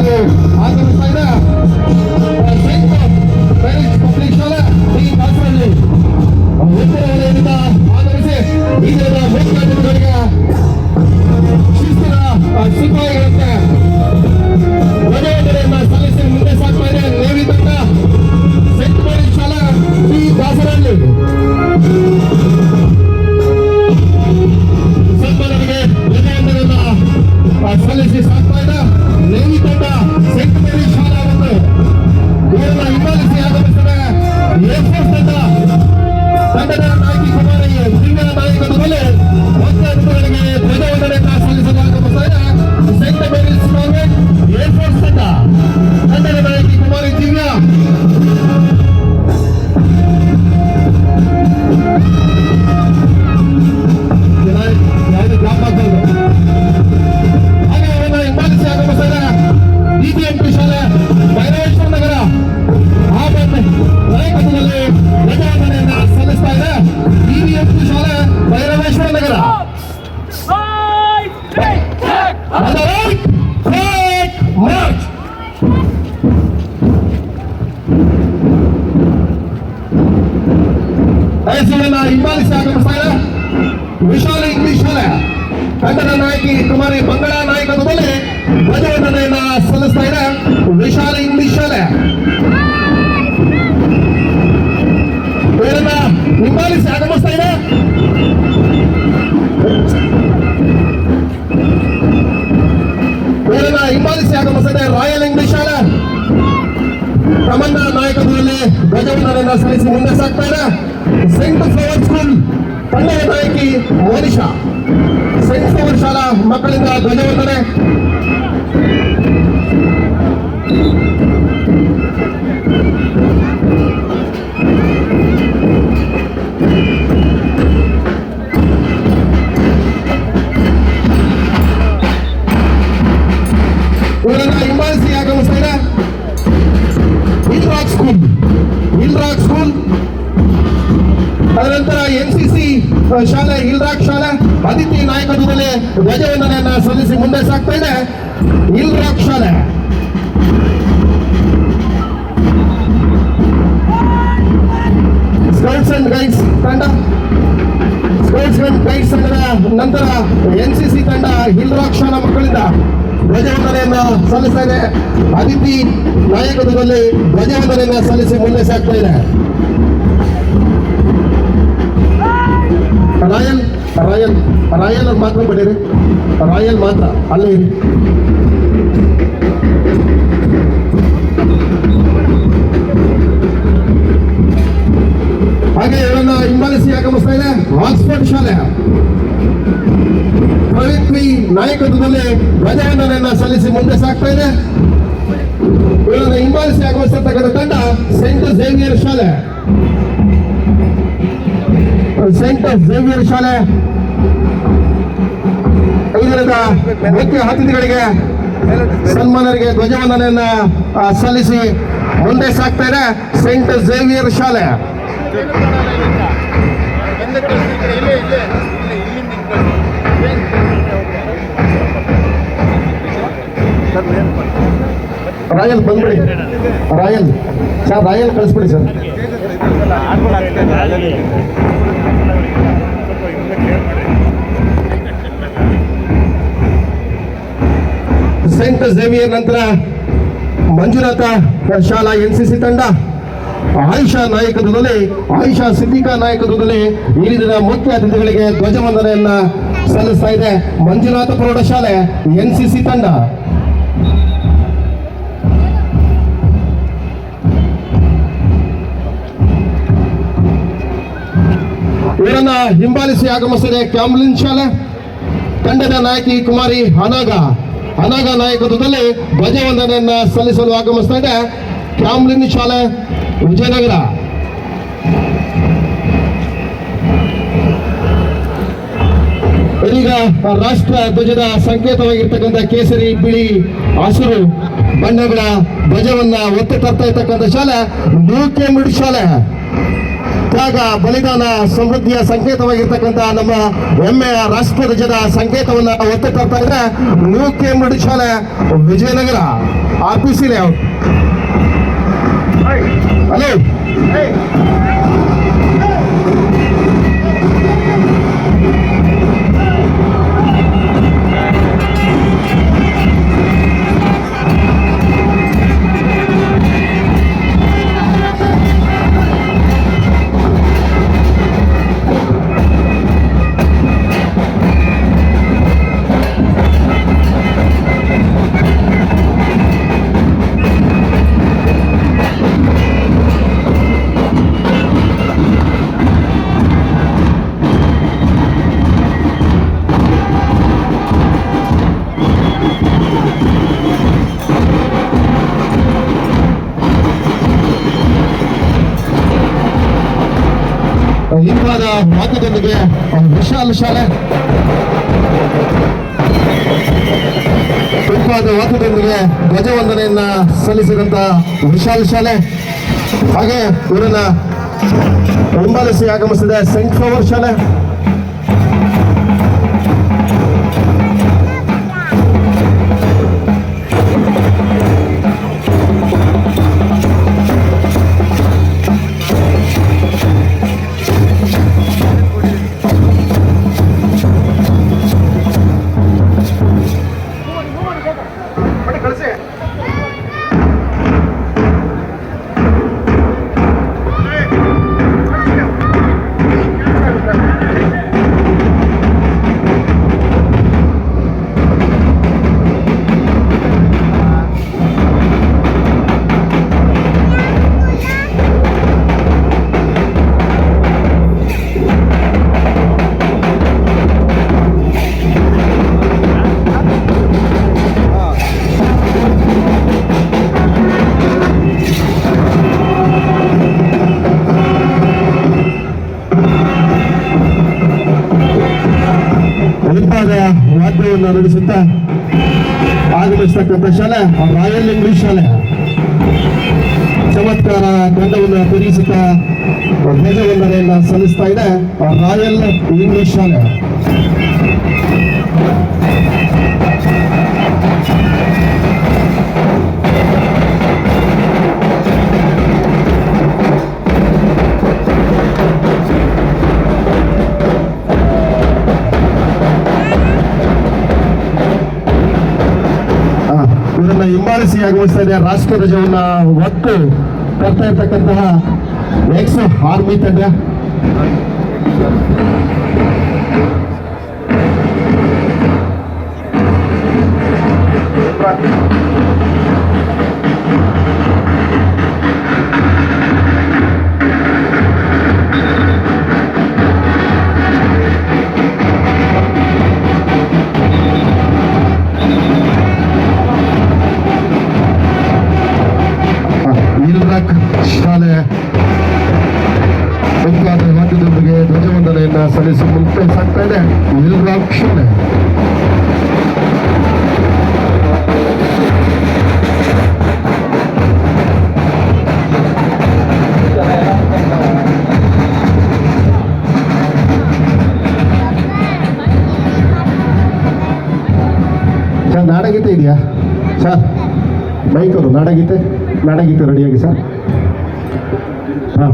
ಶಾಲೆಗೆ ಆಗಮಿಸ್ತಾ ಇದೆ. Science parents public ಶಾಲೆ ಈ ದಾಸರಳ್ಳಿ ಉತ್ತರ ವಲಯದಿಂದ ಆಗಮಿಸಿ ಈ ದಿನದ ಮುಖ್ಯ ಅತಿಥಿಗಳಿಗೆ ಶಿಸ್ತಿನ ಸಿಪಾಯಿಗಳಂತೆ ಧ್ವಜವಂದನೆಯನ್ನ ಸಲ್ಲಿಸಿ ಮುಂದೆ ಸಾಗ್ತಾ ಇದೆ ನೇವಿ ತಂಡ. ಸೈನ್ಸ್ ಪೇರೆಂಟ್ಸ್ ಶಾಲೆ ಈ ದಾಸರಳ್ಳಿ ಸನ್ಮಾನಕ್ಕೆ ಧ್ವಜವಂದನೆಯನ್ನ ಸಲ್ಲಿಸಿ ಸಾಗ್ತಾ ಇದೆ. ನೇವಿ ತಂಡ ಸೈನ್ಸ್ ಪೇರೆಂಟ್ಸ್ ಶಾಲೆ ಮತ್ತು ಇವರನ್ನ ಹಿಂಬಾಲಿಸಿ ಆಗಮಿಸಿದೆ ಏರ್ಫೋರ್ಸ್ ತಂಡದ ನಾಯಕಿ ಕುಮಾರಿ ದಿವ್ಯ ನಾಯಕತ್ವದಲ್ಲಿ ಮುಖ್ಯ ಅತಿಥಿಗಳಿಗೆ ಧ್ವಜವಂದನೆಯನ್ನ ಸಲ್ಲಿಸಲು ಆಗಮಿಸ್ತಾ ಇದೆ. ಸೈನ್ಸ್ ಪೇರೆಂಟ್ಸ್ ಕಾನ್ವೆಂಟ್ ಏರ್ಫೋರ್ಸ್ ತಂಡದ ನಾಯಕಿ ಕುಮಾರಿ ದಿವ್ಯ ಹಾಗೆ ಅವರನ್ನ ಹಿಂಬಾಲಿಸಿ ಆಗಮಿಸ್ತಾ ಇದೆ DPMP ಶಾಲೆ ಭೈರವೇಶ್ವರ ನಗರ ನಾಯಕತ್ವದಲ್ಲಿ ಧ್ವಜವಂದನೆಯನ್ನ ಸಲ್ಲಿಸ್ತಾ ಇದೆ. DPMP ಶಾಲೆ ಭೈರವೇಶ್ವರ ನಗರ ಮಾರ್ಚ್. ಐಸಿಯನ್ನ ಹಿಂಬಾಲಿಸಿ ಆಗಮಿಸ್ತಾ ಇದೆ ವಿಶಾಲ ಇಂಗ್ಲಿಷ್ ಶಾಲೆ ತಂಡದ ನಾಯಕಿ ಕುಮಾರಿ ಮಂಗಳ ನಾಯಕತ್ವದಲ್ಲಿ ಧ್ವಜವಂದನೆಯನ್ನ ಸಲ್ಲಿಸ್ತಾ ಇದೆ ವಿಶಾಲ ಇಂಗ್ಲಿಷ್ ಶಾಲೆ. ಇವರನ್ನ ಹಿಂಬಾಲಿಸಿ ಆಗಮಿಸ್ತಾ ಇದೆ ರಾಯಲ್ ಇಂಗ್ಲಿಷ್ ಶಾಲೆ ತಮ್ಮನ್ನ ನಾಯಕತ್ವದಲ್ಲಿ ಧ್ವಜವಂದನೆಯನ್ನ ಸಲ್ಲಿಸಿ ಮುಂದೆ ಸಾಗ್ತಾ ಇದೆ. ಸೆಂಟ್ ಫ್ಲವರ್ ಸ್ಕೂಲ್ ತಂಡದ ನಾಯಕಿ ಮೋನಿಶಾ ಸೆಂಟ್ ಫ್ಲವರ್ ಶಾಲಾ ಮಕ್ಕಳಿಂದ ಧ್ವಜವಂದನೆ. ಇವರನ್ನ ಹಿಂಬಾಲಿಸಿ ಆಗಮಿಸ್ತಾ ಇದೆ ಹಿಲ್ ರಾಕ್ ಸ್ಕೂಲ್ ಅದನಂತರ NCC ಶಾಲೆ ಹಿಲ್ ರಾಕ್ ಶಾಲೆ ಅತಿಥಿ ನಾಯಕತ್ವದಲ್ಲಿ ಧ್ವಜವಂದನೆಯನ್ನ ಸಲ್ಲಿಸಿ ಮುಂದೆ ಸಾಗ್ತಾ ಇದೆ ಹಿಲ್ ರಾಕ್ ಶಾಲೆ. ಸ್ಕೌಟ್ಸ್ ಅಂಡ್ ಗೈಡ್ಸ್ ತಂಡದ ನಂತರ NCC ತಂಡ ಹಿಲ್ ರಾಕ್ ಶಾಲಾ ಮಕ್ಕಳಿಂದ ಧ್ವಜವಂದನೆಯನ್ನ ಸಲ್ಲಿಸ್ತಾ ಇದೆ. ಅತಿಥಿ ನಾಯಕತ್ವದಲ್ಲಿ ಧ್ವಜವಂದನೆಯನ್ನ ಸಲ್ಲಿಸಿ ಮುಂದೆ ಸಾಗ್ತಾ ಇದೆ. ರಾಯಲ್ ಮಾತ್ರ ಬಿಡಿರಿ, ರಾಯಲ್ ಮಾತ್ರ ಅಲ್ಲೇ ಇರಿ. ಹಾಗೆ ಇವರನ್ನ ಹಿಂಬಾಲಿಸಿ ಆಗಮಿಸ್ತಾ ಇದೆ ಆಕ್ಸ್ಫರ್ಡ್ ಶಾಲೆ ಪವಿತ್ರಿ ನಾಯಕತ್ವದಲ್ಲಿ ಧ್ವಜವಂದನೆಯನ್ನ ಸಲ್ಲಿಸಿ ಮುಂದೆ ಸಾಗ್ತಾ ಇದೆ. ಇವರನ್ನ ಹಿಂಬಾಲಿಸಿ ಆಗಮಿಸಿರ್ತಕ್ಕಂಥ ತಂಡ ಸೆಂಟ್ ಝೇವಿಯರ್ ಶಾಲೆ ಇದರಿಂದ ಮುಖ್ಯ ಅತಿಥಿಗಳಿಗೆ ಸನ್ಮಾನರಿಗೆ ಧ್ವಜವಂದನೆಯನ್ನ ಸಲ್ಲಿಸಿ ಮುಂದೆ ಸಾಗ್ತಾ ಇದೆ ಸೆಂಟ್ ಝೇವಿಯರ್ ಶಾಲೆ. ರಾಯಲ್ ಬಂದ್ಬಿಡಿ, ರಾಯಲ್ ಕಳಿಸ್ಬಿಡಿ ಸರ್. ಸೆಂಟ್ ಝೇವಿಯರ್ ನಂತರ ಮಂಜುನಾಥ ಶಾಲಾ NCC ತಂಡ ಆಯಿಷಾ ಸಿದ್ದಿಕಾ ನಾಯಕತ್ವದಲ್ಲಿ ಈ ದಿನ ಮುಖ್ಯ ಅತಿಥಿಗಳಿಗೆ ಧ್ವಜವಂದನೆಯನ್ನ ಸಲ್ಲಿಸ್ತಾ ಇದೆ ಮಂಜುನಾಥ ಪ್ರೌಢಶಾಲೆ NCC ತಂಡ. ಇವರನ್ನ ಹಿಂಬಾಲಿಸಿ ಆಗಮಿಸಿದೆ ಕ್ಯಾಮ್ಲಿನ್ ಶಾಲೆ ತಂಡದ ನಾಯಕಿ ಕುಮಾರಿ ಅನಾಗ ನಾಯಕತ್ವದಲ್ಲಿ ಧ್ವಜವಂದನೆಯನ್ನ ಸಲ್ಲಿಸಲು ಆಗಮಿಸ್ತಾ ಇದೆ ಕ್ಯಾಮ್ಲಿನ್ ಶಾಲೆ ವಿಜಯನಗರ. ಇದೀಗ ರಾಷ್ಟ್ರ ಧ್ವಜದ ಸಂಕೇತವಾಗಿರ್ತಕ್ಕಂಥ ಕೇಸರಿ, ಬಿಳಿ, ಹಸಿರು ಬಣ್ಣಗಳ ಧ್ವಜವನ್ನ ಒತ್ತಿ ತರ್ತಾ ಇರ್ತಕ್ಕಂಥ ಶಾಲೆ ನ್ಯೂ ಕೇಂಬ್ರಿಡ್ಜ್ ಶಾಲೆ. ತ್ಯಾಗ, ಬಲಿದಾನ, ಸಮೃದ್ಧಿಯ ಸಂಕೇತವಾಗಿರ್ತಕ್ಕಂಥ ನಮ್ಮ ಹೆಮ್ಮೆಯ ರಾಷ್ಟ್ರ ಧ್ವಜದ ಸಂಕೇತವನ್ನ ಒತ್ತಿ ತರ್ತಾ ಇದ್ರೆ ನ್ಯೂ ಕೇಂಬ್ರಿಡ್ಜ್ ಶಾಲೆ ವಿಜಯನಗರ. RPC layout. Hello. ಇಂಪಾದ ವಾದ್ಯದೊಂದಿಗೆ ವಿಶಾಲ ಶಾಲೆ, ಇಂಪಾದ ವಾದ್ಯದೊಂದಿಗೆ ಧ್ವಜವಂದನೆಯನ್ನ ಸಲ್ಲಿಸಿದಂತ ವಿಶಾಲ ಶಾಲೆ, ಹಾಗೆ ಇವರನ್ನ ಹಿಂಬಾಲಿಸಿ ಆಗಮಿಸಿದ ಸೆಂಟ್ ಫ್ಲವರ್ ಶಾಲೆ, ವಾದ್ಯವನ್ನು ನುಡಿಸುತ್ತಾ ಆಗಮಿಸತಕ್ಕಂಥ ಶಾಲೆ ರಾಯಲ್ ಇಂಗ್ಲಿಷ್ ಶಾಲೆ. ಚಮತ್ಕಾರ ತಂಡವನ್ನು ತಿರುಗಿಸುತ್ತಾ ಧ್ವಜವಂದನೆಯನ್ನ ಸಲ್ಲಿಸ್ತಾ ಇದೆ ರಾಯಲ್ ಇಂಗ್ಲಿಷ್ ಶಾಲೆ. ಇವರನ್ನ ಹಿಂಬಾಲಿಸಿ ಆಗಮಿಸ್ತಾ ಇದೆ ರಾಷ್ಟ್ರ ಧ್ವಜವನ್ನ ಒತ್ತು ತರ್ತಾ ಇರ್ತಕ್ಕಂತಹ ಎಕ್ಸ್ ಆರ್ಮಿ ತಂಡ. ಶಾಲೆ ವಾದ್ಯದೊಂದಿಗೆ ಧ್ವಜವಂದನೆಯನ್ನ ಸಲ್ಲಿಸಿ ಮುಂದೆ ಸಾಗ್ತಾ ಇದೆ ವಿಲ್ರಾಕ್ ಶಾಲೆ. ಸರ್ ನಾಡಗೀತೆ ಇದೆಯಾ ಸರ್? ಮೈಕರು ನಾಡಗೀತೆ ರೆಡಿಯಾಗಿ ಸರ್. ಹಾಂ